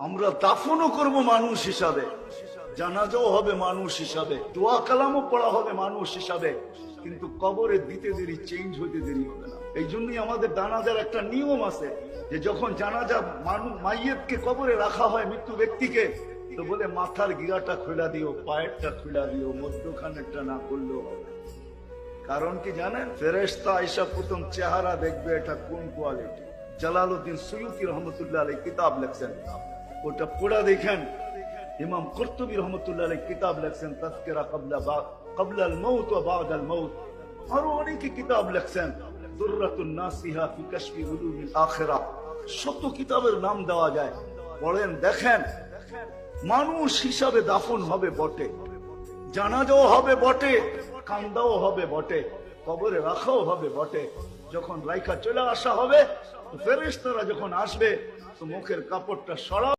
আমরা দাফনও করব মানুষ হিসাবে, জানাজাও হবে মানুষ হিসাবে, দোয়া কালামও পড়া হবে মানুষ হিসাবে, কিন্তু কবরে দিতে দেরি, চেঞ্জ হইতে দেরি হবে না। এই জন্যই আমাদের জানাজার একটা নিয়ম আছে যে যখন জানাজা মাইয়েতকে কবরে রাখা হয়, মৃত্যু ব্যক্তিকে, তো বলে মাথার গিরাটা খুলা দিও, পায়েরটা খুলা দিও, মধ্যখানেরটা না করলেও হবে। কারণ কি জানেন? ফেরেশতা আয়েশা প্রথম চেহারা দেখবে এটা কোন কোয়ালিটি। জালালউদ্দিন সুয়ুতী রহমতুল্লাহ আলাইহি কিতাব লেখছেন, ওটা পড়া দেখেন। ইমাম কুরতুবী রহমতুল্লাহ আলাইহি কিতাব লেখছেন তাযকিরা ক্বাবলা আল মাউত ওয়া বা'দা আল মাউত। আরো অনেকে কিতাব লেখছেন, দুররাতুন নাসিহা ফি কাশফি উলুমিল আখিরাহ। শত কিতাবের নাম দেওয়া যায়, পড়েন দেখেন। মানুষ হিসাবে দাফন হবে বটে, জানাজাও হবে বটে, কান্দাও হবে বটে, কবরে রাখাও হবে বটে। যখন রাইখা চলে আসা হবে, ফেরেশতারা যখন আসবে, তো মুখের কাপড়টা সরা